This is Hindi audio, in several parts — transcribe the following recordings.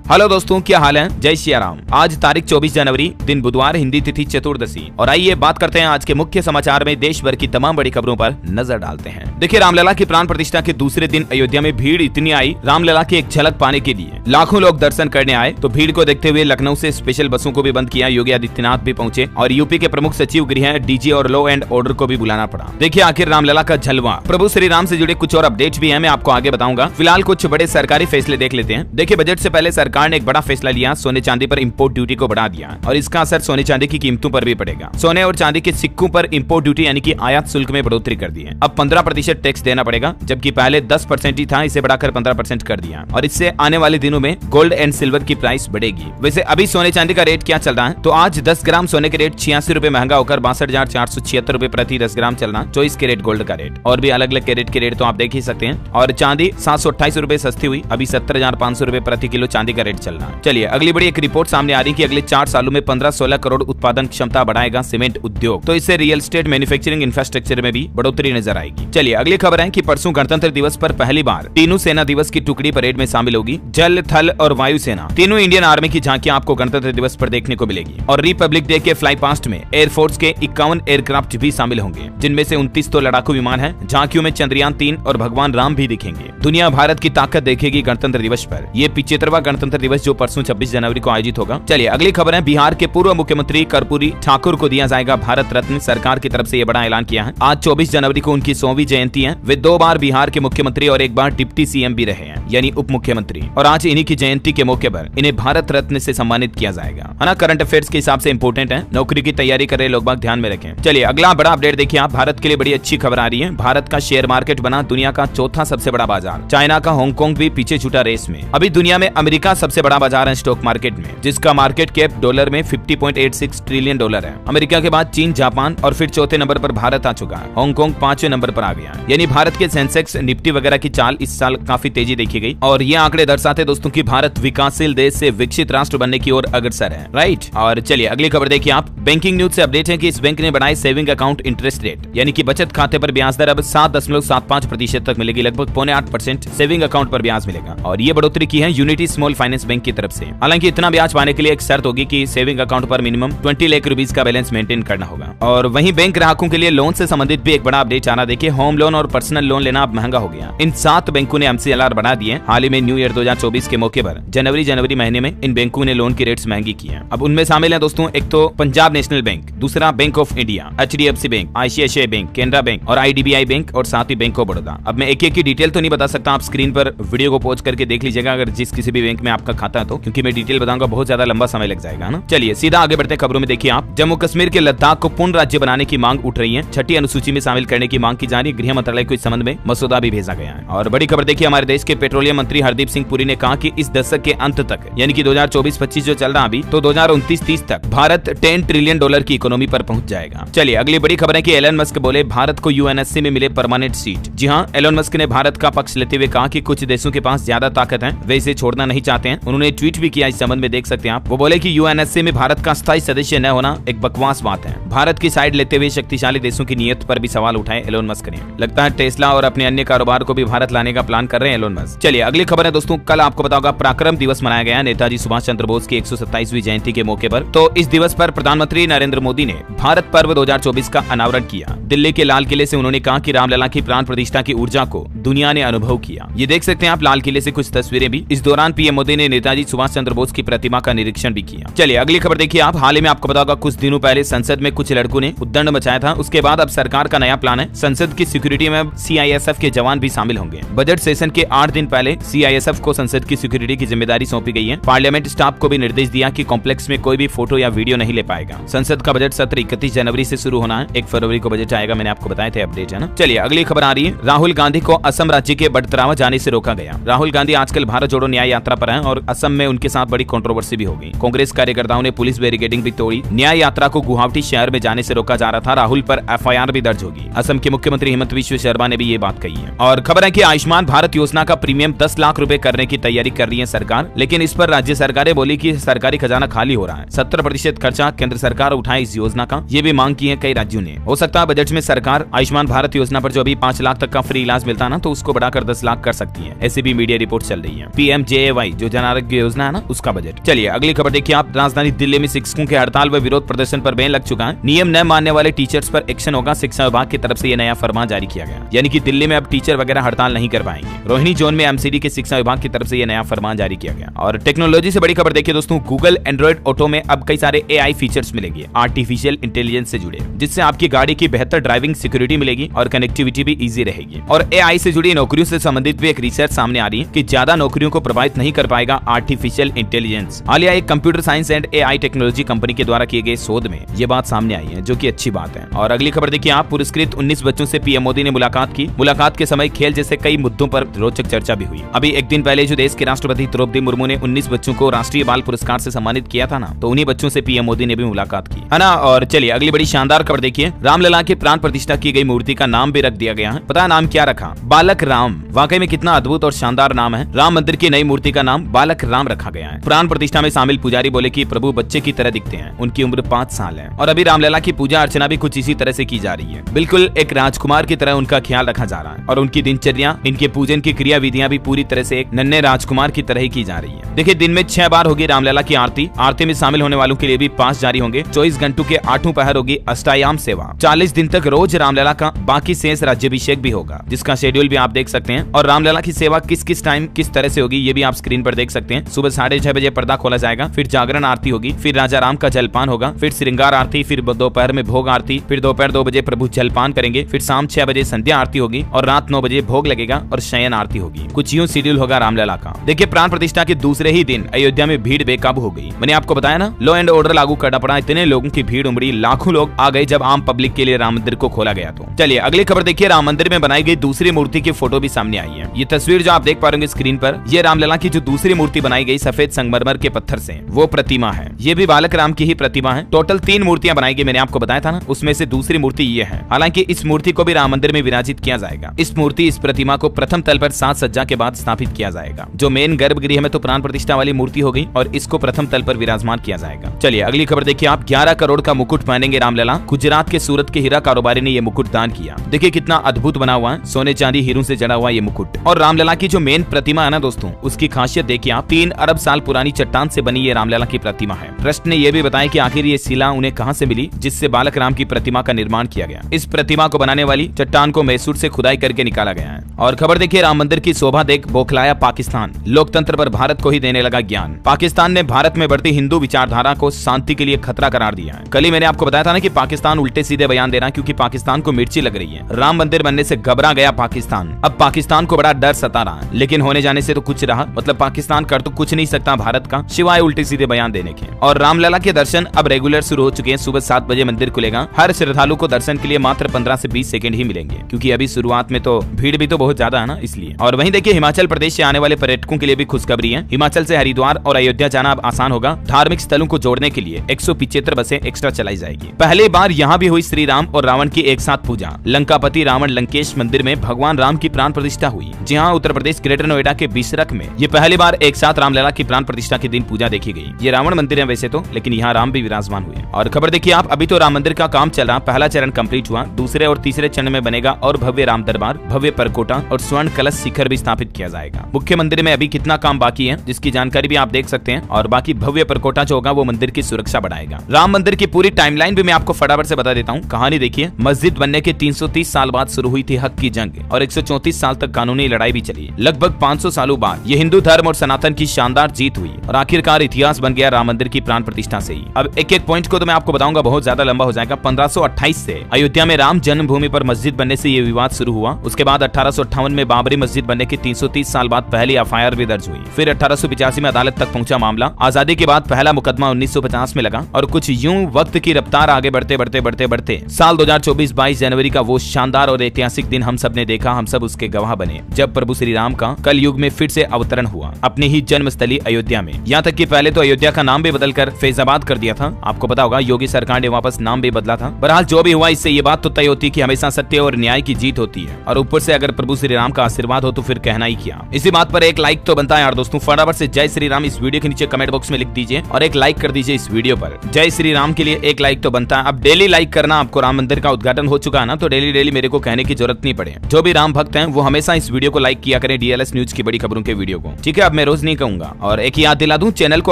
हेलो दोस्तों, क्या हाल है। जय श्री राम। आज तारीख 24 जनवरी, दिन बुधवार, हिंदी तिथि चतुर्दशी। और आइए बात करते हैं आज के मुख्य समाचार में देश भर की तमाम बड़ी खबरों पर नजर डालते हैं। देखिए, रामलला की प्राण प्रतिष्ठा के दूसरे दिन अयोध्या में भीड़ इतनी आई, रामलला की एक झलक पाने के लिए लाखों लोग दर्शन करने आए। तो भीड़ को देखते हुए लखनऊ से स्पेशल बसों को भी बंद किया। योगी आदित्यनाथ भी पहुंचे और यूपी के प्रमुख सचिव गृह, डीजी और लॉ एंड ऑर्डर को भी बुलाना पड़ा। देखिए आखिर रामलला का झलवा। प्रभु श्री राम से जुड़े कुछ और अपडेट्स भी है, मैं आपको आगे बताऊंगा। फिलहाल कुछ बड़े सरकारी फैसले देख लेते हैं। देखिए, बजट से पहले सरकार ने एक बड़ा फैसला लिया, सोने चांदी पर इंपोर्ट ड्यूटी को बढ़ा दिया और इसका असर सोने चांदी की कीमतों पर भी पड़ेगा। सोने और चांदी के सिक्कों पर इंपोर्ट ड्यूटी यानी कि आयात शुल्क में बढ़ोतरी कर दी है। अब 15% टैक्स देना पड़ेगा, जबकि पहले 10% ही था, इसे बढ़ाकर 15% कर दिया। और इससे आने वाले दिनों में गोल्ड एंड सिल्वर की प्राइस बढ़ेगी। वैसे अभी सोने चांदी का रेट क्या चल रहा है, तो आज 10 ग्राम सोने के रेट 86 रुपए महंगा होकर 62,476 रुपए प्रति 10 ग्राम चल रहा। 24 कैरेट गोल्ड का रेट और भी अलग अलग कैरेट के रेट तो आप देख ही सकते हैं। और चांदी 728 रुपए सस्ती हुई, अभी 70,500 रुपए प्रति किलो चांदी का रेट चल रहा है। चलिए अगली बड़ी एक रिपोर्ट सामने आ रही है कि अगले 4 सालों में 15-16 करोड़ उत्पादन क्षमता बढ़ाएगा सीमेंट उद्योग। तो इससे रियल एस्टेट, मैन्युफैक्चरिंग, इंफ्रास्ट्रक्चर में भी बढ़ोतरी नजर आएगी। चलिए अगली खबर है कि परसों गणतंत्र दिवस पर पहली बार तीनों सेना दिवस की टुकड़ी परेड में शामिल होगी। जल, थल और वायु सेना तीनों इंडियन आर्मी की झांकियां आपको गणतंत्र दिवस पर देखने को मिलेगी। और रिपब्लिक डे के फ्लाई पास्ट में एयरफोर्स के 51 एयरक्राफ्ट भी शामिल होंगे, जिनमें से 29 तो लड़ाकू विमान है। झांकियों में चंद्रयान 3 और भगवान राम भी दिखेंगे। दुनिया भारत की ताकत देखेगी गणतंत्र दिवस पर। यह 75वां गणतंत्र दिवस जो परसों 26 जनवरी को आयोजित होगा। चलिए अगली खबर है, बिहार के पूर्व मुख्यमंत्री कर्पूरी ठाकुर को दिया जाएगा भारत रत्न। सरकार की तरफ से यह बड़ा ऐलान किया है। आज 24 जनवरी को उनकी 100वीं जयंती है। वे 2 बार बिहार के मुख्यमंत्री और 1 बार डिप्टी सीएम भी रहे हैं, यानी उप मुख्यमंत्री। और आज इन्हीं की जयंती के मौके पर इन्हें भारत रत्न से सम्मानित किया जाएगा। है ना, करंट अफेयर्स के हिसाब से इंपोर्टेंट है, नौकरी की तैयारी कर रहे लोग बाग ध्यान में रखें। चलिए अगला बड़ा अपडेट देखिए आप। भारत के लिए बड़ी अच्छी खबर आ रही है। भारत का शेयर मार्केट बना दुनिया का चौथा सबसे बड़ा बाजार। चाइना का हांगकांग भी पीछे छूटा रेस में। अभी दुनिया में अमेरिका सबसे बड़ा बाजार है स्टॉक मार्केट में, जिसका मार्केट कैप डॉलर में $50.86 ट्रिलियन है। अमेरिका के बाद चीन, जापान और फिर चौथे नंबर पर भारत आ चुका है। हांगकांग 5वें नंबर पर आ गया। यानी भारत के सेंसेक्स, निफ्टी वगैरह की चाल इस साल काफी तेजी देखी गई। और ये आंकड़े दर्शाते दोस्तों की भारत विकासशील देश से विकसित राष्ट्र बनने की ओर अग्रसर है। राइट। और चलिए अगली खबर देखिए आप। बैंकिंग न्यूज से अपडेट है कि इस बैंक ने बढ़ाई सेविंग अकाउंट इंटरेस्ट रेट, यानी कि बचत खाते पर ब्याज दर अब 7.75% तक मिलेगी। लगभग 0.8% सेविंग अकाउंट पर ब्याज मिलेगा। और ये बढ़ोतरी की है यूनिटी स्मॉल फाइनेंस बैंक की तरफ से। हालांकि इतना ब्याज पाने के लिए एक शर्त होगी कि सेविंग अकाउंट पर मिनिमम 20 लाख रुपीस का बैलेंस मेंटेन करना होगा। और वहीं बैंक ग्राहकों के लिए लोन से संबंधित भी एक बड़ा अपडेट आना। देखिए, होम लोन और पर्सनल लोन लेना अब महंगा हो गया। इन 7 बैंकों ने MCLR बढ़ा दिए। हाल ही में न्यू ईयर 2024 के मौके पर जनवरी महीने में इन बैंकों ने लोन की रेट्स महंगी की है। अब उनमें शामिल है दोस्तों, एक तो पंजाब नेशनल बैंक, दूसरा bank of India, HDFC bank, ICICI bank, Canara bank और IDBI बैंक और साथ ही बैंक ऑफ बड़ौदा। अब मैं एक एक की डिटेल तो नहीं बता सकता, आप स्क्रीन पर वीडियो को पॉज करके देख लीजिएगा अगर जिस किसी भी बैंक में आपका खाता है तो, क्योंकि मैं डिटेल बताऊंगा बहुत ज्यादा लंबा समय लग जाएगा ना। चलिए सीधा आगे बढ़ते खबरों में देखिए आप। जम्मू कश्मीर के लद्दाख को पूर्ण राज्य बनाने की मांग उठ रही है। 6ठी अनुसूची में शामिल करने की मांग की जा रही है। गृह मंत्रालय को इस संबंध में मसौदा भी भेजा गया है। और बड़ी खबर देखिए, हमारे देश के पेट्रोलियम मंत्री हरदीप सिंह पुरी ने कहा कि इस दशक के अंत तक, यानी कि 2024-25 जो चल रहा अभी, तो 2029-30 तक भारत $10 ट्रिलियन की इकोनॉमी पर पहुंच जाएगा। चलिए अगली बड़ी खबर है कि एलन मस्क बोले भारत को UNSC में मिले परमानेंट सीट। जी हाँ, एलन मस्क ने भारत का पक्ष लेते हुए कहा कि कुछ देशों के पास ज्यादा ताकत है, वे इसे छोड़ना नहीं चाहते हैं। उन्होंने ट्वीट भी किया, इस संबंध में देख सकते हैं आप। वो बोले कि UNSC में भारत का स्थायी सदस्य न होना एक बकवास बात है। भारत की साइड लेते हुए शक्तिशाली देशों की नीयत पर भी सवाल उठाए एलोन मस्क ने। लगता है टेस्ला और अपने अन्य कारोबार को भी भारत लाने का प्लान कर रहे हैं एलोन मस्क। चलिए अगली खबर है दोस्तों, कल आपको बताऊंगा पराक्रम दिवस मनाया गया नेताजी सुभाष चंद्र बोस की 127वीं जयंती के मौके पर। तो इस दिवस पर प्रधानमंत्री नरेंद्र मोदी ने भारत पर्व 2024 का अनावरण किया। दिल्ली के लाल किले से उन्होंने कहा कि रामलला की प्राण प्रतिष्ठा की ऊर्जा को दुनिया ने अनुभव किया। ये देख सकते हैं आप लाल किले से कुछ तस्वीरें भी। इस दौरान पीएम मोदी ने नेताजी सुभाष चंद्र बोस की प्रतिमा का निरीक्षण भी किया। चलिए अगली खबर देखिए आप। हाल ही में आपको बताऊंगा कुछ दिनों पहले संसद में कुछ लड़कों ने उद्दंड मचाया था। उसके बाद अब सरकार का नया प्लान है, संसद की सिक्योरिटी में CISF के जवान भी शामिल होंगे। बजट सेशन के 8 दिन पहले CISF को संसद की सिक्योरिटी की जिम्मेदारी सौंपी गई है। पार्लियामेंट स्टाफ को भी निर्देश दिया कि कॉम्प्लेक्स में कोई भी फोटो या वीडियो नहीं ले पाएगा। संसद का बजट सत्र 31 जनवरी से शुरू होना है। 1 फरवरी को बजट आएगा, मैंने आपको बताया थे अपडेट, है ना। चलिए अगली खबर आ रही है। राहुल गांधी को असम राज्य के बटतरावा जाने से रोका गया। राहुल गांधी आजकल भारत जोड़ो न्याय यात्रा पर हैं और असम में उनके साथ बड़ी कंट्रोवर्सी भी हो गई। कांग्रेस कार्यकर्ताओं ने पुलिस बैरिकेडिंग भी तोड़ी। न्याय यात्रा को गुवाहाटी शहर में जाने से रोका जा रहा था। राहुल पर FIR भी दर्ज होगी। असम के मुख्यमंत्री हेमंत बिस्वा शर्मा ने भी ये बात कही है। और खबर है कि आयुष्मान भारत योजना का प्रीमियम 10 लाख रुपए करने की तैयारी कर रही है सरकार, लेकिन इस पर राज्य सरकारें बोली कि सरकारी खजाना खाली हो रहा है। 70% खर्चा केंद्र सरकार उठाए इस योजना का, ये भी मांग की है कई राज्यों ने। हो सकता है बजट में सरकार आयुष्मान भारत योजना पर जो अभी 5 लाख तक का फ्री इलाज मिलता ना, तो उसको बढ़ाकर 10 लाख कर सकती है। ऐसी भी मीडिया रिपोर्ट चल रही है। PMJAY जो जन आरोग्य योजना है ना, उसका बजट। चलिए अगली खबर देखिए आप। राजधानी दिल्ली में शिक्षकों के हड़ताल व विरोध प्रदर्शन पर बैन लग चुका है। नियम न मानने वाले टीचर्स पर एक्शन होगा। शिक्षा विभाग की तरफ से ये नया फरमान जारी किया गया, यानी कि दिल्ली में अब टीचर वगैरह हड़ताल नहीं कर पाएंगे। रोहिणी जोन में एमसीडी के शिक्षा विभाग की तरफ से ये नया फरमान जारी किया गया। और टेक्नोलॉजी से बड़ी खबर देखिए दोस्तों, गूगल एंड्रॉइड ऑटो में अब कई सारे एआई फीचर्स मिलेंगे आर्टिफिशियल इंटेलिजेंस से जुड़े, जिससे आपकी गाड़ी की बेहतर ड्राइविंग सिक्योरिटी मिलेगी और कनेक्टिविटी भी इजी रहेगी। और एआई से जुड़ी नौकरियों से संबंधित भी एक रिसर्च सामने आ रही है कि ज्यादा नौकरियों को प्रभावित नहीं कर पाएगा आर्टिफिशियल इंटेलिजेंस। हालिया एक computer science and AI technology company के द्वारा किए गए शोध में ये बात सामने आई है, जो कि अच्छी बात है। और अगली खबर देखिए आप। पुरस्कृत 19 बच्चों से पीएम मोदी ने मुलाकात की। मुलाकात के समय खेल जैसे कई मुद्दों पर रोचक चर्चा भी हुई। अभी एक दिन पहले जो देश के राष्ट्रपति द्रौपदी मुर्मू ने 19 बच्चों को राष्ट्रीय बाल पुरस्कार से सम्मानित किया था ना, तो उन्हीं बच्चों से पीएम मोदी ने भी मुलाकात की, है ना। और चलिए अगली बड़ी शानदार खबर देखिए। रामलला की प्राण प्रतिष्ठा की गई मूर्ति का नाम भी रख दिया गया है। पता है नाम क्या रखा? बालक राम। वाकई में कितना अद्भुत और शानदार नाम है। राम मंदिर की नई मूर्ति का नाम बालक राम रखा गया है। प्राण प्रतिष्ठा में शामिल पुजारी बोले कि प्रभु बच्चे की तरह दिखते हैं, उनकी उम्र 5 साल है। और अभी रामलला की पूजा अर्चना भी कुछ इसी तरह से की जा रही है। बिल्कुल एक राजकुमार की तरह उनका ख्याल रखा जा रहा है। और उनकी दिनचर्या, इनके पूजन की क्रिया विधियां भी पूरी तरह से एक नन्हे राजकुमार की तरह ही की जा रही है। देखिए दिन में 6 बार होगी रामलला की आरती। आरती में शामिल होने वालों के लिए भी पास जारी होंगे। 24 घंटों के 8 पहर होगी अष्टायाम सेवा। 40 दिन तक रोज रामलला का बाकी शेष राज्याभिषेक भी होगा, जिसका शेड्यूल भी आप देख सकते हैं। और रामलला की सेवा किस किस टाइम किस तरह से होगी ये भी आप स्क्रीन पर देख सकते हैं। सुबह 6:30 बजे पर्दा खोला जाएगा, फिर जागरण आरती होगी, फिर राजा राम का जलपान होगा, फिर श्रृंगार आरती, फिर दोपहर में भोग आरती, फिर दोपहर 2 बजे प्रभु जलपान करेंगे, फिर शाम 6 बजे संध्या आरती होगी और रात 9 बजे भोग लगेगा और शयन आरती होगी। कुछ यूं शेड्यूल होगा रामलला का। देखिए प्राण प्रतिष्ठा के दूसरे ही दिन अयोध्या में भीड़ बेकाबू हो गई। मैंने आपको बताया ना, लॉ एंड ऑर्डर लागू करना पड़ा। इतने लोगों की भीड़ उमड़ी, लाखों लोग आ गए जब आम पब्लिक के लिए राम मंदिर को खोला गया। तो चलिए अगली खबर देखिए। राम मंदिर में बनाई गई दूसरी मूर्ति की फोटो भी सामने आई है। ये तस्वीर जो आप देख पा रहे होंगे स्क्रीन पर, ये रामलला की जो दूसरी मूर्ति बनाई गई सफेद संगमरमर के पत्थर से, वो प्रतिमा है। ये भी बालक राम की ही प्रतिमा है। टोटल 3 मूर्तियां बनाई गई, मैंने आपको बताया था ना, उसमें से दूसरी मूर्ति ये है। हालांकि इस मूर्ति को भी राम मंदिर में विराजित किया जाएगा। इस मूर्ति इस प्रतिमा को प्रथम तल पर 7 सज्जा के बाद स्थापित किया जाएगा। जो मेन गर्भगृह में तो प्राण प्रतिष्ठा वाली मूर्ति हो गई और इसको प्रथम तल पर विराजमान किया जाएगा। चलिए अगली खबर देखिए आप। 11 करोड़ का मुकुट पहनेंगे रामलला। गुजरात के सूरत के हीरा कारोबारी ने ये मुकुट दान किया। देखिए कितना अद्भुत बना हुआ है, सोने चांदी हीरों से जड़ा हुआ ये मुकुट। और रामलला की जो मेन प्रतिमा है ना दोस्तों, उसकी खासियत देखिए आप। 3 अरब साल पुरानी चट्टान से बनी ये रामलला की प्रतिमा है। ट्रस्ट ने यह भी बताया कि आखिर ये शिला उन्हें कहां से मिली, जिससे बालक राम की प्रतिमा का निर्माण किया गया। इस प्रतिमा को बनाने वाली चट्टान को मैसूर से खुदाई करके निकाला गया है। और खबर देखिए, राम मंदिर की शोभा देख बौखलाया पाकिस्तान। लोकतंत्र पर भारत को ही देने लगा ज्ञान। पाकिस्तान ने भारत में बढ़ती हिंदू विचारधारा को शांति के लिए खतरा करार दिया है। कल ही मैंने आपको बताया था ना कि पाकिस्तान उल्टे सीधे बयान दे रहा है, क्योंकि पाकिस्तान को मिर्ची लग रही है। राम मंदिर बनने से घबरा गया पाकिस्तान। अब पाकिस्तान को बड़ा डर सता रहा है, लेकिन होने जाने से तो कुछ रहा। मतलब पाकिस्तान कर तो कुछ नहीं सकता भारत का, सिवाय उल्टे सीधे बयान देने के। और रामलला के दर्शन अब रेगुलर शुरू हो चुके हैं। सुबह 7 बजे मंदिर खुलेगा। हर श्रद्धालु को दर्शन के लिए मात्र 15 से 20 सेकंड ही मिलेंगे, क्योंकि अभी शुरुआत में तो भीड़ भी तो बहुत ज्यादा है ना, इसलिए। और वहीं देखिए हिमाचल प्रदेश से आने वाले पर्यटकों के लिए भी खुशखबरी है। हिमाचल से हरिद्वार और अयोध्या जाना अब आसान होगा। धार्मिक स्थलों को जोड़ने के लिए 175 बसें एक्स्ट्रा चलाई जाएगी। पहली बार यहाँ भी हुई श्री राम और रावण की एक साथ पूजा। लंकापति रावण लंकेश मंदिर में भगवान राम की प्राण प्रतिष्ठा हुई। जी हाँ, उत्तर प्रदेश ग्रेटर नोएडा के बिशरख में ये पहली बार एक साथ रामलला की प्राण प्रतिष्ठा के दिन पूजा देखी गई। ये रावण मंदिर है वैसे तो, लेकिन यहाँ राम भी विराजमान हुए। और खबर देखिए आप, अभी तो राम मंदिर का काम चल रहा। पहला चरण कंप्लीट हुआ, दूसरे और तीसरे चरण में बनेगा और भव्य राम दरबार, भव्य परकोटा और स्वर्ण कलश शिखर भी स्थापित किया जाएगा। मुख्य मंदिर में अभी कितना काम बाकी है, जिसकी जानकारी भी आप देख सकते हैं। और बाकी भव्य परकोटा जो होगा वो मंदिर की सुरक्षा बढ़ाएगा। राम मंदिर की पूरी टाइमलाइन भी मैं आपको फटाफट से बता देता हूँ। कहानी देखिए, मस्जिद बनने के 330 साल बाद शुरू हुई थी हक की जंग और 134 साल तक कानूनी लड़ाई भी चली। लगभग 500 सालों बाद ये हिंदू धर्म और सनातन की शानदार जीत हुई और आखिरकार इतिहास बन गया राम मंदिर की प्राण प्रतिष्ठा से ही। अब एक एक पॉइंट को तो मैं आपको बताऊंगा, बहुत ज्यादा लंबा हो जाएगा। 1528 से अयोध्या में राम जन्मभूमि पर मस्जिद बनने से ये विवाद शुरू हुआ। उसके बाद 1858 में बाबरी मस्जिद बनने के 330 साल बाद पहली एफआईआर भी दर्ज हुई। फिर 1885 में अदालत तक पहुंचा मामला। आजादी के बाद पहला मुकदमा 1950 में लगा। और कुछ यूं वक्त की रफ्तार आगे बढ़ते बढ़ते बढ़ते बढ़ते साल 2024 22 जनवरी का वो शानदार और ऐतिहासिक दिन हम सब ने देखा। हम सब उसके गवाह बने, जब प्रभु श्री राम का कल युग में फिर से अवतरण हुआ अपनी ही जन्मस्थली अयोध्या में। यहाँ तक कि पहले तो अयोध्या का नाम भी बदलकर फैजाबाद कर दिया था। आपको पता होगा, योगी सरकार ने वापस नाम भी बदला था। बहरहाल जो भी हुआ, इससे ये बात तो तय होती है कि हमेशा सत्य और न्याय की जीत होती है। और ऊपर से अगर प्रभु श्री राम का आशीर्वाद हो तो फिर कहना ही क्या। इसी बात पर एक लाइक तो बनता है यार दोस्तों। फटाफट से जय श्री राम इस वीडियो के नीचे कमेंट बॉक्स में लिख दीजिए और एक लाइक कर दीजिए इस वीडियो पर। जय श्री राम के लिए एक लाइक तो बनता है। अब डेली लाइक करना, आपको राम मंदिर का उद्घाटन हो चुका है ना, तो डेली मेरे को कहने की जरूरत नहीं पड़े। जो भी राम भक्त हैं वो हमेशा इस वीडियो को लाइक किया करें, डीएलएस न्यूज की बड़ी खबरों के वीडियो को। ठीक है, अब मैं रोज नहीं कहूंगा। और एक याद दिला दूं, चैनल को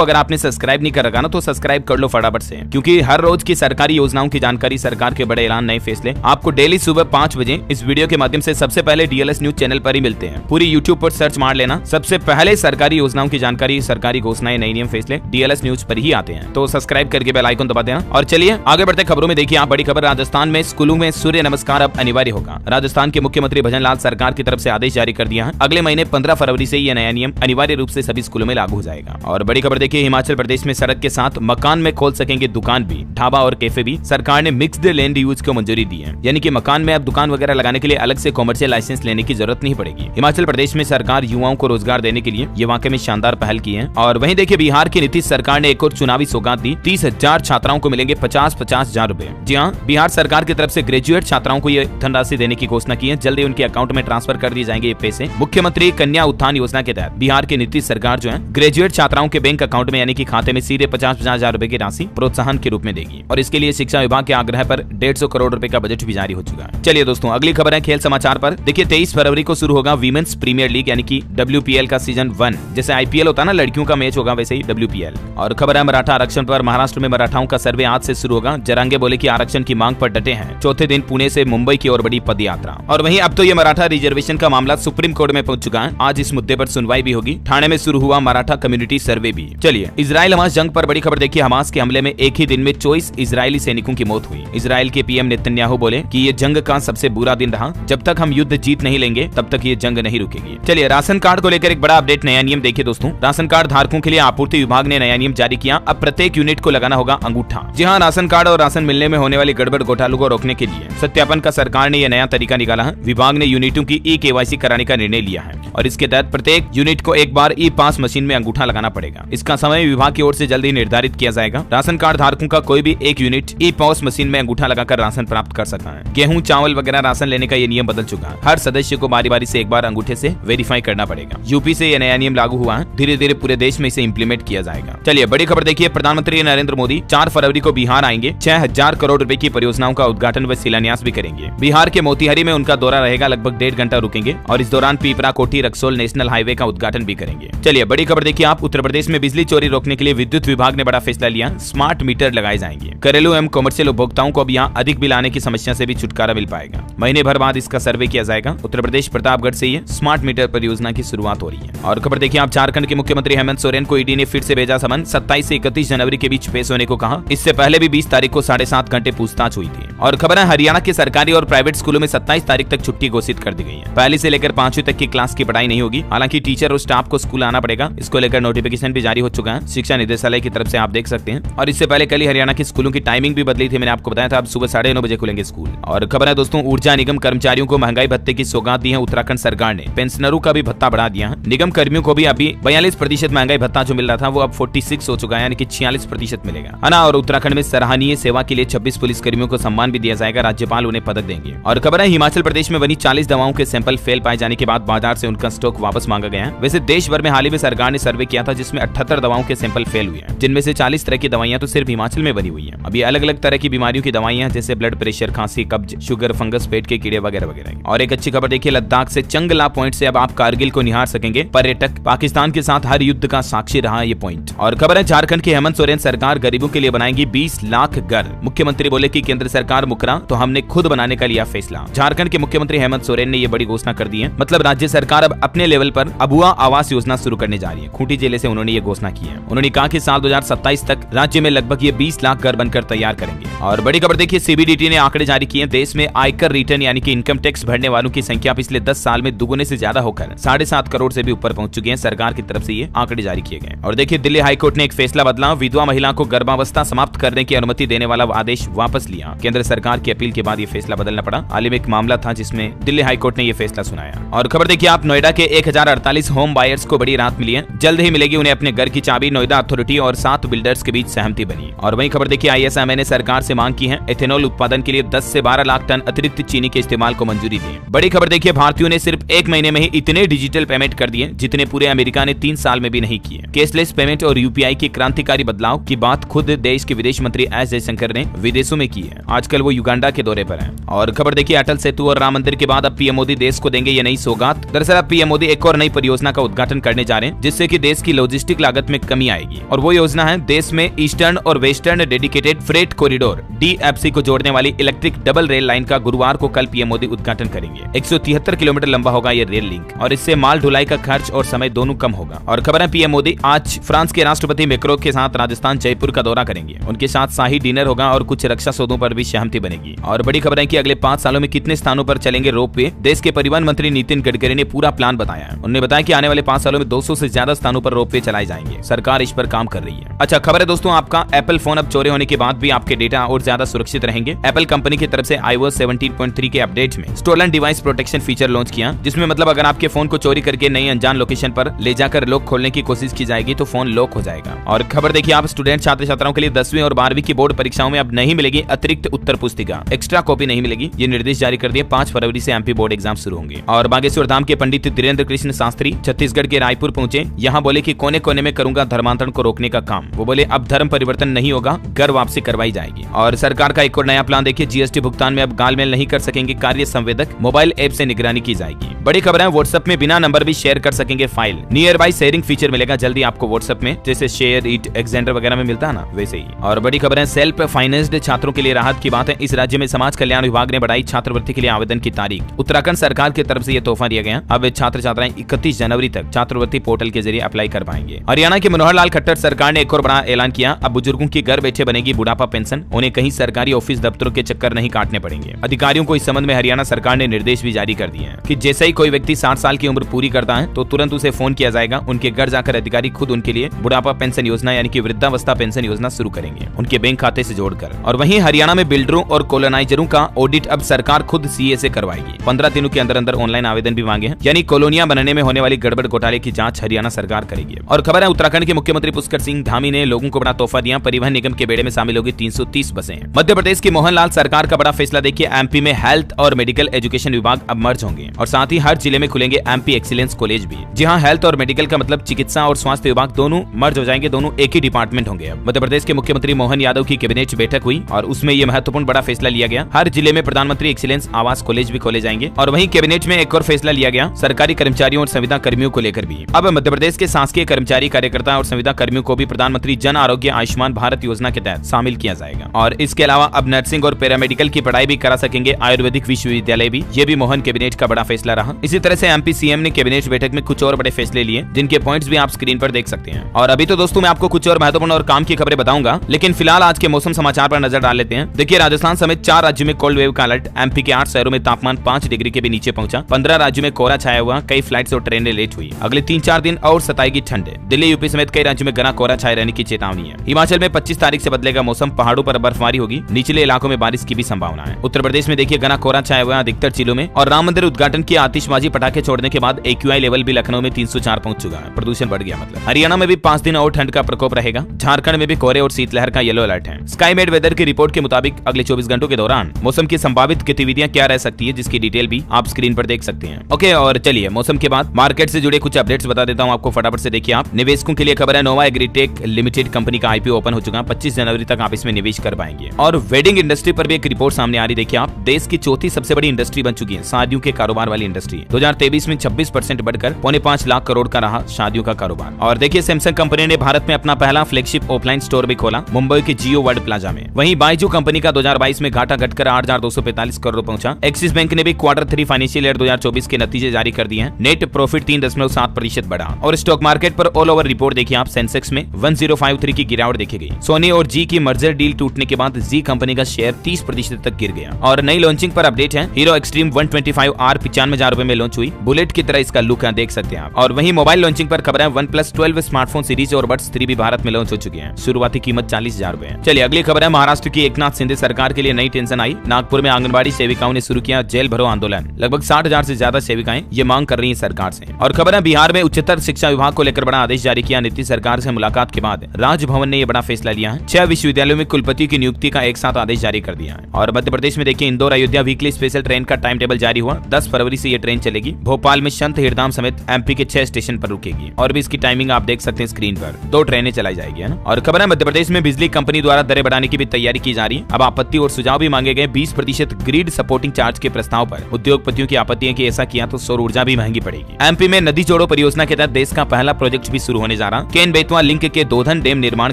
अगर आपने सब्सक्राइब नहीं कर रखा ना तो सब्सक्राइब कर लो फटाफट से, क्योंकि हर रोज की सरकारी योजनाओं की जानकारी, सरकार के बड़े ऐलान, नए फैसले आपको डेली सुबह 5 बजे इस वीडियो के माध्यम से सबसे पहले डीएलएस न्यूज चैनल पर ही मिलते हैं। पूरी यूट्यूब पर सर्च मार लेना, सबसे पहले सरकारी योजनाओं की जानकारी, सरकारी घोषणाएं, नए नियम, फैसले डीएलएस न्यूज पर ही आते हैं। तो सब्सक्राइब करके बेल आइकन दबा देना। और चलिए आगे बढ़ते खबरों में। देखिए आप बड़ी खबर, राजस्थान में स्कूलों में सूर्य नमस्कार अब अनिवार्य होगा। राजस्थान के मुख्यमंत्री भजनलाल सरकार की तरफ से आदेश जारी कर दिया है। अगले महीने 15 फरवरी से यह नया नियम अनिवार्य रूप से सभी स्कूलों में लागू हो जाएगा। और बड़ी खबर देखिए, हिमाचल प्रदेश में सड़क के साथ मकान में खोल सकेंगे दुकान भी, ढाबा और कैफे भी। सरकार ने मिक्स्ड लैंड यूज को मंजूरी दी है, यानी कि मकान में अब दुकान वगैरह लगाने के लिए अलग से कॉमर्शियल लाइसेंस लेने की जरूरत नहीं पड़ेगी। हिमाचल प्रदेश में सरकार युवाओं को रोजगार देने के लिए ये वाकई में शानदार पहल की है। और वहीं देखिए, बिहार की नीतीश सरकार ने एक और चुनावी सौगात दी। 30,000 छात्राओं को मिलेंगे 50,000 रुपए। जी हाँ, बिहार सरकार की तरफ से ग्रेजुएट छात्राओं को ये धनराशि देने की घोषणा की है। जल्दी उनके अकाउंट में ट्रांसफर कर दिए जाएंगे ये पैसे। मुख्यमंत्री कन्या उत्थान योजना के तहत बिहार की नीतीश सरकार जो है ग्रेजुएट छात्राओं के बैंक अकाउंट में यानी कि खाते में सीधे 50,000 रुपए की राशि प्रोत्साहन के रूप में देगी। और इसके लिए शिक्षा विभाग के आग्रह पर 150 करोड़ रुपए का बजट भी जारी हो चुका है। चलिए दोस्तों, अगली खबर है खेल समाचार पर। देखिए 23 फरवरी को शुरू होगा वीमेंस प्रीमियर लीग यानी कि WPL का सीजन 1। जैसे IPL होता है ना, लड़कियों का मैच होगा, वैसे ही WPL। और खबर है मराठा आरक्षण पर। महाराष्ट्र में मराठाओं का सर्वे आज से शुरू होगा। जरांगे बोले कि आरक्षण की मांग पर डटे हैं। चौथे दिन पुणे से मुंबई की ओर बड़ी पद यात्रा। और वहीं अब तो ये मराठा रिजर्वेशन का मामला सुप्रीम कोर्ट में पहुंच चुका है। आज इस मुद्दे पर सुनवाई भी होगी। ठाणे में शुरू हुआ मराठा कम्युनिटी सर्वे भी। चलिए इजराइल हमास जंग पर बड़ी खबर देखिए। हमास के हमले में एक ही दिन में 24 इजरायली सैनिकों की मौत हुई। इजराइल के PM नेतन्याहू बोले कि ये जंग का सबसे बुरा दिन रहा। जब तक हम युद्ध जीत नहीं लेंगे तब तक ये जंग नहीं रुकेगी। चलिए राशन कार्ड को लेकर एक बड़ा अपडेट, नया नियम देखिए दोस्तों। राशन कार्ड धारकों के लिए आपूर्ति विभाग ने नया नियम जारी किया। अब प्रत्येक यूनिट को लगाना होगा अंगूठा। जी हाँ, राशन कार्ड और राशन मिलने में होने वाली गड़बड़ घोटालों को रोकने के लिए सत्यापन का सरकार ने यह नया तरीका निकाला है। विभाग ने यूनिटों की KYC कराने का निर्णय लिया है और इसके तहत प्रत्येक यूनिट को एक बार पास मशीन में अंगूठा लगाना पड़ेगा। इसका समय विभाग की ओर से जल्द ही निर्धारित किया जाएगा। राशन कार्ड धारकों का कोई भी एक यूनिट पास मशीन में अंगूठा लगाकर राशन प्राप्त कर सकता है। गेहूं, चावल वगैरह राशन लेने का ये नियम बदल चुका है। हर सदस्य को बारी बारी से एक बार अंगूठे से वेरीफाई करना पड़ेगा। यूपी से यह नया नियम लागू हुआ है। धीरे धीरे पूरे देश में इसे इम्प्लीमेंट किया जाएगा। चलिए बड़ी खबर देखिए, प्रधानमंत्री नरेंद्र मोदी 4 फरवरी को बिहार आएंगे। 6,000 करोड़ रुपए की परियोजनाओं का उद्घाटन व शिलान्यास भी करेंगे। बिहार के मोतिहारी में उनका दौरा रहेगा। लगभग 1.5 घंटा रुकेंगे और इस दौरान पीपरा कोठी रक्सौल नेशनल हाईवे का उद्घाटन भी करेंगे। चलिए बड़ी खबर देखिए आप, उत्तर प्रदेश में बिजली चोरी रोकने के लिए विद्युत विभाग ने बड़ा फैसला लिया। स्मार्ट मीटर लगाए जाएंगे। घरेलू एवं कमर्शियल उपभोक्ताओं को अब यहाँ अधिक बिल आने की समस्या से भी छुटकारा मिल पाएगा। महीने भर बाद इसका सर्वे किया जाएगा। उत्तर प्रदेश प्रतापगढ़ से ये स्मार्ट मीटर परियोजना की शुरुआत हो रही है। और खबर देखिए आप, झारखंड के मुख्यमंत्री हेमंत सोरेन को ईडी ने फिर से भेजा समन। 27 से 31 जनवरी के बीच पेश होने को कहा। इससे पहले भी 20 तारीख को 7.5 घंटे पूछताछ हुई थी। और खबर है हरियाणा के सरकारी और प्राइवेट स्कूलों में 27 तारीख तक छुट्टी घोषित कर दी गई है। पहली से लेकर 5वीं तक की क्लास की पढ़ाई नहीं होगी। हालांकि टीचर और स्टाफ को स्कूल आना पड़ेगा। इसको लेकर नोटिफिकेशन भी जारी हो चुका है शिक्षा निदेशालय की तरफ से, आप देख सकते हैं। और इससे पहले कल ही हरियाणा के स्कूलों की टाइमिंग भी बदली थी। मैंने आपको बताया था अब सुबह 9:30 बजे खुलेंगे स्कूल। और खबर है दोस्तों, ऊर्जा निगम कर्मचारियों को महंगाई भत्ते की सौगात दी है उत्तराखंड सरकार ने। पेंशनरों का भी भत्ता बढ़ा दिया है। निगम कर्मियों को भी अभी 42% महंगाई भत्ता जो मिल रहा था वो अब 46 हो चुका है, यानी कि 46% मिलेगा, है ना। और उत्तराखंड में सराहनीय सेवा के लिए 26 पुलिस कर्मियों को सम्मान भी दिया जाएगा। राज्यपाल उन्हें पदक देंगे। और खबर है हिमाचल प्रदेश में बनी 40 दवाओं के सैंपल फेल पाए जाने के बाद बाजार से उनका स्टॉक वापस मांगा गया है। वैसे देश भर में हाल ही में सरकार ने सर्वे किया था जिसमें 78 दवाओं के सैंपल फेल हुए हैं, जिनमें से 40 तरह की दवाइयां तो सिर्फ हिमाचल में बनी हुई है। अभी अलग अलग तरह की बीमारियों की दवाइयां जैसे ब्लड प्रेशर, खांसी, कब्ज, शुगर, फंगस, पेट के कीड़े वगैरह वगैरह। और एक अच्छी खबर देखिए, लद्दाख से चंगला पॉइंट से अब आप कारगिल को निहार सकेंगे। पर्यटक पाकिस्तान के साथ हर युद्ध का साक्षी रहा ये पॉइंट। और खबर है झारखंड की हेमंत सोरेन सरकार गरीबों के लिए बनाएगी 20 लाख घर। मुख्यमंत्री बोले कि केंद्र सरकार मुकरा तो हमने खुद बनाने का लिया फैसला। झारखंड के मुख्यमंत्री हेमंत सोरेन ने ये बड़ी घोषणा कर दी है। मतलब राज्य सरकार अब अपने लेवल पर अबुआ आवास योजना शुरू करने जा रही है। खूंटी जिले से उन्होंने ये घोषणा की है। उन्होंने कहा कि साल 2027 तक राज्य में लगभग ये 20 लाख घर बनकर तैयार करेंगे। और बड़ी खबर देखिए, CBDT ने आंकड़े जारी किए। देश में आयकर रिटर्न यानी कि इनकम टैक्स भरने वालों की संख्या पिछले 10 साल में दुगुने से ज्यादा होकर 7.5 करोड़ से भी ऊपर पहुंच चुकी है। सरकार की तरफ से ये आंकड़े जारी किए गए। और देखिए दिल्ली हाईकोर्ट ने एक फैसला बदला। विधवा महिला को गर्भावस्था समाप्त करने की अनुमति देने वाला आदेश वापस लिया। केंद्र सरकार की अपील के बाद ये फैसला बदलना पड़ा। हाल ही में एक मामला था जिसमें दिल्ली हाईकोर्ट ने ये फैसला सुनाया। और खबर देखिए आप, नोएडा के 1048 होम बायर्स को बड़ी राहत मिली है। जल्द ही मिलेगी उन्हें अपने घर की चाबी। नोएडा अथॉरिटी और 7 बिल्डर्स के बीच सहमति बनी। और वहीं खबर देखिए, ISMA ने सरकार से मांग की है एथेनॉल उत्पादन के लिए 10 से 12 लाख टन अतिरिक्त चीनी के इस्तेमाल को मंजूरी दी। बड़ी खबर देखिए, भारतीयों ने सिर्फ 1 महीने में ही इतने डिजिटल पेमेंट कर दिए जितने पूरे अमेरिका ने 3 साल में भी नहीं किए। कैशलेस पेमेंट और UPI के क्रांतिकारी बदलाव की बात खुद देश के विदेश मंत्री S जयशंकर ने विदेशों में की है। आजकल आजकल वो युगांडा के दौरे पर हैं। और खबर देखिए, अटल सेतु और राम मंदिर के बाद अब पीएम मोदी देश को देंगे ये नई सौगात। दरअसल अब पीएम मोदी एक और नई परियोजना का उद्घाटन करने जा रहे हैं, जिससे कि देश की लॉजिस्टिक लागत में कमी आएगी। और वो योजना है देश में ईस्टर्न और western dedicated freight corridor DFC को जोड़ने वाली इलेक्ट्रिक डबल रेल लाइन का गुरुवार को कल पीएम मोदी उद्घाटन करेंगे। 173 किलोमीटर लंबा होगा ये रेल लिंक और इससे माल ढुलाई का खर्च और समय दोनों कम होगा। और खबर है, पीएम मोदी आज फ्रांस के राष्ट्रपति मैक्रों के साथ राजस्थान जयपुर का दौरा करेंगे। उनके साथ शाही डिनर होगा और कुछ रक्षा सौदों पर भी सहमति बनेगी। और बड़ी खबर है कि अगले 5 सालों में कितने स्थानों पर चलेंगे रोपवे। देश के परिवहन मंत्री नितिन गडकरी ने पूरा प्लान बताया है। उन्होंने बताया कि आने वाले 5 सालों में 200 से ज्यादा स्थानों पर रोपवे चलाए जाएंगे। सरकार इस पर काम कर रही है। अच्छा खबर है दोस्तों, आपका एप्पल फोन अब चोरी होने के बाद भी आपके डेटा और ज्यादा सुरक्षित रहेंगे। एप्पल कंपनी की तरफ से iOS 17.3 के अपडेट में stolen device protection feature launch किया, जिसमें मतलब अगर आपके फोन को चोरी करके नई अनजान लोकेशन पर ले जाकर लॉक खोलने की कोशिश की जाएगी तो फोन लॉक हो जाएगा। और खबर देखिए, आप स्टूडेंट छात्र छात्राओं के लिए 10वीं और 12वीं की बोर्ड परीक्षाओं में अब नहीं मिलेगी अतिरिक्त उत्तर पुस्तिका, एक्स्ट्रा कॉपी नहीं मिलेगी। ये निर्देश जारी कर दिए। 5 फरवरी से एमपी बोर्ड एग्जाम शुरू होंगे। और बागेश्वर धाम के पंडित धीरेन्द्र कृष्ण शास्त्री छत्तीसगढ़ के रायपुर पहुंचे। यहाँ बोले कि कोने कोने में करूंगा धर्मांतरण को रोकने का काम। वो बोले अब धर्म परिवर्तन नहीं होगा, घर वापसी करवाई जाएगी। और सरकार का एक और नया प्लान देखिए, जीएसटी भुगतान में अब गालमेल नहीं कर सकेंगे कार्य संवेदक, मोबाइल ऐप से निगरानी की जाएगी। बड़ी खबर है, व्हाट्सएप में बिना नंबर भी शेयर कर सकेंगे file. Near by sharing feature मिलेगा जल्दी आपको व्हाट्सएप में, जैसे शेयर इट एक्सेंडर वगैरह में मिलता है ना, वैसे ही। और बड़ी खबर है, सेल्फ फाइनेंस्ड छात्रों के लिए राहत की बात है। इस राज्य में समाज कल्याण विभाग ने बढ़ाई छात्रवृत्ति के लिए आवेदन की तारीख। उत्तराखंड सरकार की तरफ से यह तोहफा दिया गया। अब छात्र छात्राएं 31 जनवरी तक छात्रवृत्ति पोर्टल के जरिए अप्लाई कर पाएंगे। हरियाणा के मनोहर लाल खट्टर सरकार ने एक और बड़ा ऐलान किया। अब बुजुर्गों की घर बैठे बनेगी बुढ़ापा पेंशन। उन्हें कहीं सरकारी ऑफिस दफ्तरों के चक्कर नहीं काटने पड़ेंगे। अधिकारियों को इस संबंध में हरियाणा सरकार ने निर्देश भी जारी कर दिए हैं कि जैसे ही कोई व्यक्ति 60 साल की उम्र पूरी करता है तो तुरंत उसे फोन किया जाएगा। उनके घर जाकर अधिकारी खुद उनके लिए बुढ़ापा पेंशन योजना यानी कि वृद्धावस्था पेंशन योजना शुरू करेंगे, उनके बैंक खाते से जोड़कर। और वहीं हरियाणा में बिल्डरों और कॉलोनाइजरों का ऑडिट अब सरकार खुद सीए से करवाएगी। 15 दिनों के अंदर अंदर ऑनलाइन आवेदन भी मांगे हैं, यानी कॉलोनियां बनने में होने वाली गड़बड़ घोटाले की जांच हरियाणा सरकार करेगी। और खबर है, उत्तराखंड के मुख्यमंत्री पुष्कर सिंह धामी ने लोगों को बड़ा तोहफा दिया। परिवहन निगम के बेड़े में शामिल होगी 330 बसें। मध्य प्रदेश की मोहनलाल सरकार का बड़ा फैसला देखिए, एमपी में हेल्थ और मेडिकल एजुकेशन विभाग अब मर्ज होंगे और साथ ही हर जिले में खुलेंगे एमपी एक्सीलेंस कॉलेज भी। जी हाँ, हेल्थ और मेडिकल का मतलब चिकित्सा और स्वास्थ्य विभाग दोनों मर्ज हो जाएंगे, दोनों एक ही डिपार्टमेंट होंगे। मध्य प्रदेश के मुख्यमंत्री मोहन यादव की कैबिनेट बैठक हुई और उसमें यह महत्वपूर्ण बड़ा फैसला लिया गया। हर जिले में प्रधानमंत्री एक्सीलेंस आवास कॉलेज भी खोले जाएंगे। और वहीं कैबिनेट में एक और फैसला लिया गया सरकारी कर्मचारियों और संविदा कर्मियों को लेकर भी। अब मध्य प्रदेश के शासकीय कर्मचारी, कार्यकर्ता और संविदा कर्मियों को भी प्रधानमंत्री जन आरोग्य आयुष्मान भारत योजना के तहत शामिल किया जाएगा। और इसके अलावा अब नर्सिंग और पैरामेडिकल की पढ़ाई भी करा सकेंगे आयुर्वेदिक विश्वविद्यालय भी। ये भी मोहन कैबिनेट का बड़ा फैसला रहा। इसी तरह से एमपी सीएम ने कैबिनेट बैठक में कुछ और बड़े फैसले लिए, जिनके पॉइंट्स भी आप स्क्रीन पर देख सकते हैं। और अभी तो दोस्तों मैं आपको कुछ और महत्वपूर्ण और काम की खबरें बताऊंगा, लेकिन फिलहाल आज के मौसम समाचार पर नजर डाल लेते हैं। देखिए, राजस्थान समेत 4 राज्यों में कोल्ड वेव का अलर्ट। एमपी के 8 शहरों में तापमान 5 डिग्री के भी नीचे पहुंचा। 15 राज्यों में कोहरा छाया हुआ। कई फ्लाइट्स और ट्रेनें लेट हुई। अगले 3-4 दिन और सताएगी ठंड। दिल्ली, यूपी समेत कई राज्यों में घना कोहरा छाए रहने की चेतावनी है। हिमाचल में 25 तारीख से बदलेगा मौसम। पहाड़ों पर बर्फबारी होगी। निचले इलाकों में बारिश की भी संभावना है। उत्तर प्रदेश में देखिए, घना कोहरा छाया हुआ अधिकतर जिलों में। और राम मंदिर उद्घाटन की आतिशबाजी पटाखे छोड़ने के बाद AQI लेवल भी लखनऊ में 304 पहुंच चुका है। प्रदूषण बढ़ गया मतलब। हरियाणा में भी 5 दिन और ठंड का प्रकोप रहेगा। झारखंड में भी कोहरे और शीतलहर का येलो अलर्ट है। स्काईमेड वेदर की रिपोर्ट के मुताबिक अगले 24 घंटों के दौरान मौसम की संभावित गतिविधियां क्या रह सकती है, जिसकी डिटेल भी आप स्क्रीन पर देख सकते हैं। ओके, और चलिए मौसम के बाद मार्केट से जुड़े कुछ अपडेट्स बता देता हूं आपको फटाफट से। देखिए, आप निवेशकों के लिए खबर है, नोवा एग्रीटेक लिमिटेड कंपनी का IPO ओपन हो चुका है। 25 जनवरी तक आप इसमें निवेश कर पाएंगे। और वेडिंग इंडस्ट्री पर भी एक रिपोर्ट सामने आ रही। देखिए, आप देश की चौथी सबसे बड़ी इंडस्ट्री बन चुकी है शादियों के कारोबार वाली इंडस्ट्री। 2023 में 26% बढ़कर 5.25 लाख करोड़ का रहा शादियों का कारोबार। और देखिए, सैमसंग कंपनी ने भारत में अपना पहला फ्लैगशिप ऑफलाइन स्टोर भी खोला मुंबई के जियो वर्ल्ड प्लाजा में। वहीं बाइजू कंपनी का 2022 में घाटा घटकर 8,245 करोड़ पहुंचा। एक्सिस बैंक ने भी Q3 फाइनेंशियल ईयर 2024 के नतीजे जारी कर दिए हैं। नेट प्रॉफिट 3.7% बढ़ा। और स्टॉक मार्केट पर ऑल ओवर रिपोर्ट देखिए आप, सेंसेक्स में 1053 की गिरावट देखी गई। सोनी और जी की मर्जर डील टूटने के बाद जी कंपनी का शेयर 30% तक गिर गया। और नई लॉन्चिंग पर अपडेट है। हीरो एक्सट्रीम 125R 95,000 रुपए में लॉन्च हुई। बुलेट की तरह इसका लुक है, देख सकते हैं आप। और वहीं मोबाइल लॉन्चिंग पर खबर है, OnePlus 12 स्मार्टफोन सीरीज और बड्स 3 भी भारत में लॉन्च हो चुके हैं। शुरुआती कीमत 40,000 रुपए। चलिए अगली खबर है, महाराष्ट्र की एकनाथ शिंदे सरकार के लिए नई टेंशन आई। नागपुर में आंगनबाड़ी सेविकाओं ने शुरू किया जेल भरो आंदोलन। लगभग 60,000 से ज्यादा सेविकाएं ये मांग कर रही है सरकार से। और खबर है, बिहार में उच्चतर शिक्षा विभाग को लेकर बड़ा आदेश जारी किया। नीतीश सरकार से मुलाकात के बाद बाद राजभवन ने यह बड़ा फैसला लिया है। 6 विश्वविद्यालयों में कुलपति की नियुक्ति का एक साथ आदेश जारी कर दिया है। और मध्य प्रदेश में देखिए Indore Ayodhya weekly special train का टाइम टेबल जारी हुआ। 10 फरवरी से ये ट्रेन चलेगी। भोपाल में संत हिरदाम समेत एमपी के 6 स्टेशन पर रुकेगी। और भी इसकी टाइमिंग आप देख सकते हैं स्क्रीन पर। 2 ट्रेनें चलाई जाएगी, है ना। और खबर है मध्य प्रदेश में बिजली कंपनी द्वारा दरें बढ़ाने की भी तैयारी की जा रही है। अब आपत्ति और सुझाव भी मांगे गए। 20% ग्रिड सपोर्टिंग चार्ज के प्रस्ताव पर उद्योगपतियों की आपत्ति है कि ऐसा किया तो सौर ऊर्जा भी महंगी पड़ेगी। एमपी में नदी जोड़ो परियोजना के तहत देश का पहला प्रोजेक्ट भी शुरू होने जा रहा। केन बेतवा लिंक के दोधन डैम निर्माण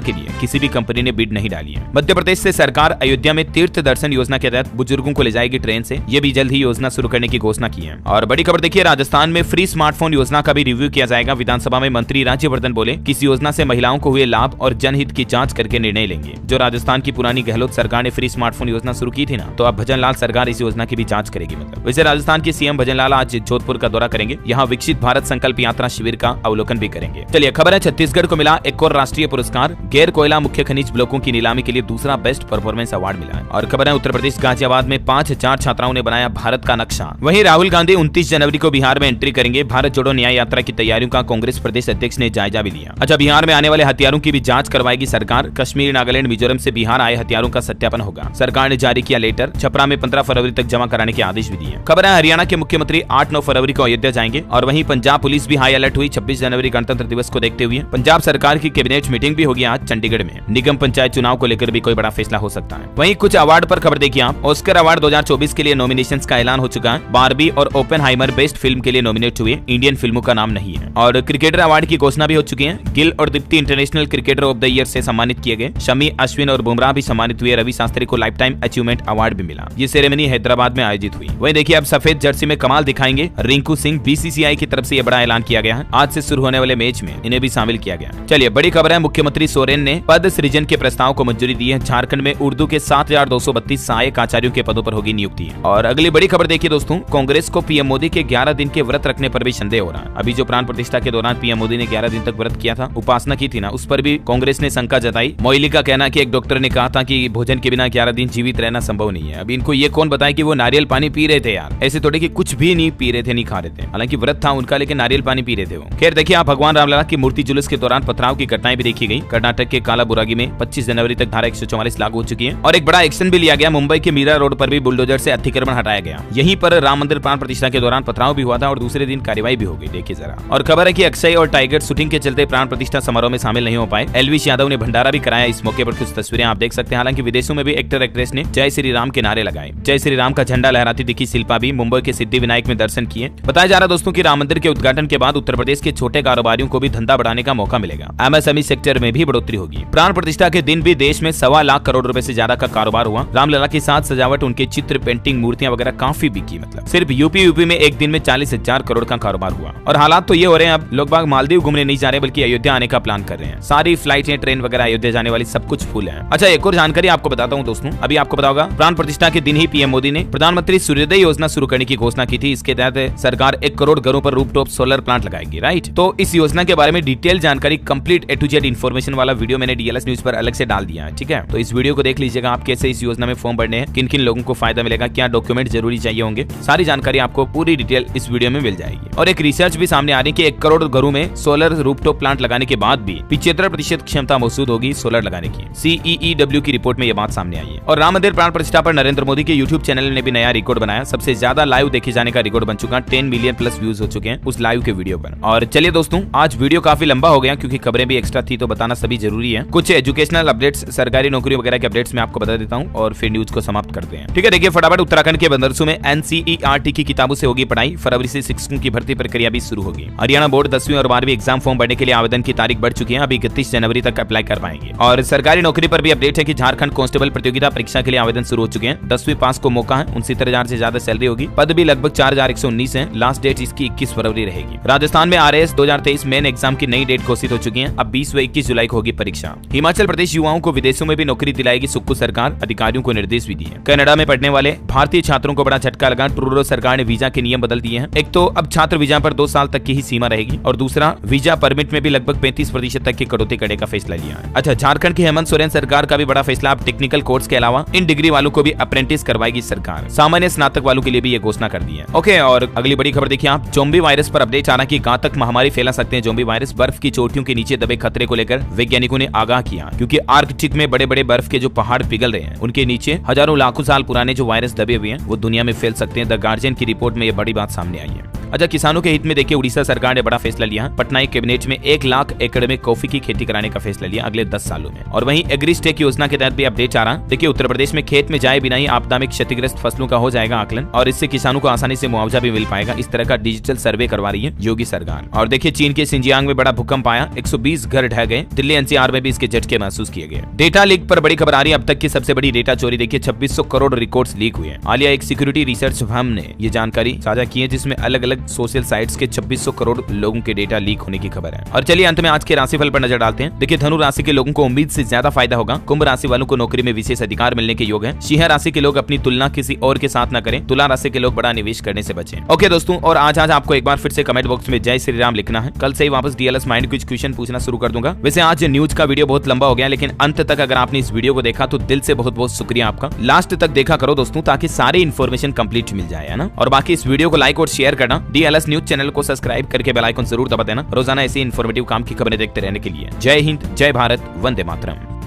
के लिए किसी भी कंपनी ने बिड नहीं डाली है। मध्य प्रदेश से सरकार अयोध्या में तीर्थ दर्शन योजना के तहत बुजुर्गों को ले जाएगी ट्रेन से। ये भी जल्द ही योजना शुरू करने की घोषणा की है। और बड़ी खबर देखिए राजस्थान में फ्री स्मार्टफोन योजना का भी रिव्यू किया जाएगा। विधानसभा में मंत्री राज्यवर्धन बोले कि इस योजना से महिलाओं को हुए लाभ और जनहित की जांच करके निर्णय लेंगे। जो राजस्थान की पुरानी गहलोत सरकार ने फ्री स्मार्टफोन योजना शुरू की थी ना, तो अब भजनलाल सरकार इस योजना की भी जांच करेगी। मतलब वैसे राजस्थान के सीएम भजनलाल आज जोधपुर का दौरा करेंगे। यहाँ विकसित भारत संकल्प यात्रा शिविर का अवलोकन भी करेंगे। चलिए खबर है छत्तीसगढ़ को मिला एक और राष्ट्रीय पुरस्कार। गैर कोयला मुख्य खनिज ब्लॉकों की नीलामी के लिए दूसरा बेस्ट परफॉर्मेंस अवार्ड मिला है। और खबर है उत्तर प्रदेश गाजियाबाद में 5,000 छात्राओं ने बनाया भारत का नक्शा। वहीं राहुल गांधी 29 जनवरी को बिहार में एंट्री करेंगे। भारत जोड़ो न्याय यात्रा की तैयारियों का कांग्रेस प्रदेश अध्यक्ष ने जायजा भी लिया। अच्छा, बिहार में आने वाले हथियारों की भी जांच करवाएगी सरकार। कश्मीर, नागालैंड, मिजोरम से बिहार आए हथियारों का सत्यापन होगा। सरकार ने जारी किया लेटर। छपरा में 15 फरवरी तक जमा कराने के आदेश भी दिए। खबर है हरियाणा के मुख्यमंत्री 8-9 फरवरी को अयोध्या जाएंगे। और वहीं पंजाब पुलिस भी हाई अलर्ट हुई 26 जनवरी गणतंत्र दिवस को देखते हुए। पंजाब सरकार की कैबिनेट मीटिंग भी होगी आज चंडीगढ़ में। निगम पंचायत चुनाव को लेकर भी कोई बड़ा फैसला हो सकता है। वहीं कुछ अवार्ड पर खबर देखिए आप। ऑस्कर अवार्ड 2024 के लिए नॉमिनेशंस का ऐलान हो चुका है। बारबी और ओपेनहाइमर बेस्ट फिल्म के लिए नॉमिनेट हुए। इंडियन फिल्मों का नाम नहीं है। और क्रिकेटर अवार्ड की घोषणा भी हो चुकी है। गिल और Deepti international cricketer of the year से सम्मानित किए गए। शमी, अश्विन और बुमराह भी सम्मानित हुए। रवि शास्त्री को लाइफ टाइम अचीवमेंट अवार्ड भी मिला। ये सेरेमनी हैदराबाद में आयोजित हुई। वहीं देखिए अब सफेद जर्सी में कमाल दिखाएंगे रिंकू सिंह। बीसीसीआई की तरफ से यह बड़ा ऐलान किया गया है। आज से शुरू होने वाले मैच में इन्हें भी शामिल किया गया। चलिए बड़ी खबर है मुख्यमंत्री सोरेन ने पद सृजन के प्रस्ताव को मंजूरी दी है। झारखंड में उर्दू के 7,232 सहायक आचार्यों के पदों पर होगी नियुक्ति। और अगली बड़ी खबर देखिए दोस्तों, कांग्रेस को पीएम मोदी के 11 दिन के व्रत रखने पर भी संदेह हो रहा है। अभी जो प्राण प्रतिष्ठा के दौरान पीएम मोदी ने 11 दिन तक व्रत किया था, उपासना की थी ना, उस पर भी कांग्रेस ने शंका जताई। मोइली का कहना कि एक डॉक्टर ने कहा था कि भोजन के बिना 11 दिन जीवित रहना संभव नहीं है। अभी इनको ये कौन बताए कि वो नारियल पानी पी रहे थे यार। ऐसे थोड़े कि कुछ भी नहीं पी रहे थे, नहीं खा रहे थे। हालांकि व्रत था उनका, लेकिन नारियल पानी पी रहे थे वो। खैर देखिए आप भगवान रामलला की मूर्ति जुलूस के दौरान पथराव की घटनाएं भी देखी गई। कर्नाटक के कालाबुरागी में 25 जनवरी तक धारा 144 लागू हो चुकी है। और एक बड़ा एक्शन भी लिया गया। मुंबई के मीरा रोड पर भी बुलडोजर से अतिक्रमण हटाया गया। यहीं पर राम मंदिर प्राण प्रतिष्ठा के दौरान पथराव भी हुआ था और दूसरे दिन कार्रवाई भी हो गई। देखिए जरा। और खबर है कि अक्षय और टाइगर शूटिंग के चलते प्राण प्रतिष्ठा समारोह में शामिल नहीं हो पाए। एलविश यादव ने भंडारा भी कराया। इस मौके पर कुछ तस्वीरें आप देख सकते हैं। हालांकि विदेशों में भी एक्टर एक्ट्रेस ने जय श्री राम के नारे लगाए। जय श्री राम का झंडा लहराती दिखी शिल्पा भी। मुंबई के सिद्धि विनायक में दर्शन किए। बताया जा रहा दोस्तों की राम मंदिर के उद्घाटन के बाद उत्तर प्रदेश के छोटे कारोबारियों को भी धंधा बढ़ाने का मौका मिलेगा। एमएसएमई सेक्टर में भी बढ़ोतरी होगी। प्राण प्रतिष्ठा के दिन भी देश में 1.25 लाख करोड़ रुपए से ज्यादा का कारोबार हुआ। रामलला के साथ सजावट, उनके चित्र, पेंटिंग, मूर्तियां वगैरह काफी बिकी। मतलब सिर्फ यूपी में एक दिन में 40,000 करोड़ का कारोबार हुआ। और हालात तो ये हो रहे हैं, अब लोग बाग मालदीव घूमने नहीं जा रहे बल्कि अयोध्या आने का प्लान कर रहे हैं। सारी फ्लाइटें, ट्रेन वगैरह अयोध्या जाने वाली सब कुछ फुल है। अच्छा, एक और जानकारी आपको बताता हूँ दोस्तों। अभी आपको पता होगा प्राण प्रतिष्ठा के दिन ही पीएम मोदी ने प्रधानमंत्री सूर्योदय योजना शुरू करने की घोषणा की थी। इसके तहत सरकार 1 करोड़ घरों पर रूफटॉप सोलर प्लांट लगाएगी। राइट, तो इस योजना के बारे में डिटेल जानकारी, complete A to Z information वाला वीडियो मैंने DLS न्यूज पर अलग से डाल दिया है। ठीक है, तो इस वीडियो को देख लीजिएगा। आप कैसे इस योजना में फॉर्म भरने हैं, किन किन लोगों को फायदा मिलेगा, क्या डॉक्यूमेंट जरूरी चाहिए होंगे, सारी जानकारी आपको पूरी डिटेल इस वीडियो में मिल जाएगी। और एक रिसर्च भी सामने आ रही है कि 1 करोड़ घरों में सोलर रूफटॉप प्लांट लगाने के बाद भी 75% क्षमता मौजूद होगी सोलर लगाने की। CEEW की रिपोर्ट में यह बात सामने आई है। और राम मंदिर प्राण प्रतिष्ठा पर नरेंद्र मोदी के YouTube चैनल ने भी नया रिकॉर्ड बनाया। सबसे ज्यादा लाइव देखे जाने का रिकॉर्ड बन चुका। 10 मिलियन प्लस व्यूज हो चुके हैं उस लाइव के वीडियो पर। और चलिए दोस्तों, आज वीडियो काफी लंबा हो गया क्योंकि खबरें भी एक्स्ट्रा थी, तो बताना सभी जरूरी है। कुछ एजुकेशनल अपडेट्स, सरकारी नौकरी वगैरह के अपडेट्स मैं आपको बता देता हूँ और फिर न्यूज को समाप्त करते हैं। ठीक है, देखिए फटाफट। उत्तराखंड के बंदरसू में NCERT की किताबों से होगी पढ़ाई। फरवरी से शिक्षकों की भर्ती प्रक्रिया भी शुरू होगी। हरियाणा बोर्ड 10वीं और 12वीं एग्जाम फॉर्म भरने के लिए आवेदन की तारीख बढ़ चुकी है। अभी 31 जनवरी तक अप्लाई कर पाएंगे। और सरकारी नौकरी पर भी अपडेट है कि झारखंड कांस्टेबल प्रतियोगिता परीक्षा के लिए आवेदन शुरू हो चुके हैं। 10वीं पास को मौका है। 69,000 से ज्यादा सैलरी होगी। पद भी लगभग 4,119 है। लास्ट डेट इसकी 21 फरवरी रहेगी। राजस्थान में RAS 2023 मेन एग्जाम की नई डेट घोषित हो चुकी है। अब 20 व 21 जुलाई को होगी परीक्षा। हिमाचल प्रदेश युवाओं को विदेशों में भी नौकरी दिलाएगी सुक्कू सरकार। अधिकारियों को निर्देश भी दिए। कनाडा में पढ़ने वाले भारतीय छात्रों को बड़ा झटका लगा। ट्रूडो सरकार ने वीजा के नियम बदल दिए हैं। एक तो अब छात्र वीजा पर 2 साल तक की ही सीमा रहेगी और दूसरा वीजा परमिट में भी लगभग 35% तक की कटौती करने का फैसला लिया है। अच्छा, झारखंड की हेमंत सोरेन सरकार का भी बड़ा फैसला। अब टेक्निकल कोर्स के अलावा इन डिग्री वालों को भी अप्रेंटिस करवाएगी सरकार। सामान्य स्नातक वालों के लिए भी ये घोषणा कर दी है। ओके, और अगली बड़ी खबर देखिए आप। ज़ोंबी वायरस पर अपडेट आ रहा है कि घातक महामारी फैला सकते हैं ज़ोंबी वायरस। बर्फ की चोटियों के नीचे दबे खतरे खतरे को लेकर वैज्ञानिकों ने आगाह किया, क्योंकि आर्कटिक में बड़े बड़े बर्फ के जो पहाड़ पिघल रहे हैं उनके नीचे हजारों लाखों साल पुराने जो वायरस दबे हुए हैं वो दुनिया में फैल सकते हैं। द गार्जियन की रिपोर्ट में ये बड़ी बात सामने आई है। अच्छा, किसानों के हित में देखिए उड़ीसा सरकार ने बड़ा फैसला लिया। पटना कैबिनेट में 1 लाख एकड़ में कॉफी की खेती कराने का फैसला लिया अगले 10 सालों में। और वहीं एग्रीस्टेक योजना के तहत भी अपडेट आ रहा। देखिए उत्तर प्रदेश में खेत में जाए बिना ही आपदा में क्षतिग्रस्त फसलों का हो जाएगा आकलन और इससे किसानों को आसानी से मुआवजा भी मिल पाएगा। इस तरह का डिजिटल सर्वे करवा रही है योगी सरकार। और देखिए चीन के सिंजियांग में बड़ा भूकंप आया, 120 घर ढह गए। दिल्ली एनसीआर में भी इसके झटके महसूस किए गए। डेटा लीक पर बड़ी खबर आ रही है। अब तक की सबसे बड़ी डेटा चोरी देखिए 2600 करोड़ रिकॉर्ड्स लीक हुए। आलिया एक सिक्योरिटी रिसर्च फर्म ने ये जानकारी साझा की है, जिसमें अलग अलग सोशल साइट्स के 2600 करोड़ लोगों के डेटा लीक होने की खबर है। और चलिए अंत में आज के राशिफल पर नजर डालते हैं। देखिए धनु राशि के लोगों को उम्मीद से ज्यादा फायदा होगा। कुंभ राशि वालों को नौकरी में विशेष अधिकार मिलने के योग है। सिंह राशि के लोग अपनी तुलना किसी और के साथ न करें। तुला राशि के लोग बड़ा निवेश करने से बचें। ओके दोस्तों, और आज आपको एक बार फिर से कमेंट बॉक्स में जय श्री राम लिखना है। कल से ही वापस डीएलएस माइंड कुछ क्वेश्चन पूछना शुरू कर दूंगा। वैसे आज न्यूज का वीडियो बहुत लंबा हो गया, लेकिन अंत तक अगर आपने इस वीडियो को देखा तो दिल से बहुत बहुत शुक्रिया आपका। लास्ट तक देखा करो दोस्तों, ताकि सारी इन्फॉर्मेशन कंप्लीट मिल जाए, है ना। और बाकी इस वीडियो को लाइक और शेयर करना। डीएलएस न्यूज चैनल को सब्सक्राइब करके बेल आइकन जरूर दबा देना, रोजाना ऐसी इन्फॉर्मेटिव काम की खबरें देखते रहने के लिए। जय हिंद, जय भारत, वंदे मातरम।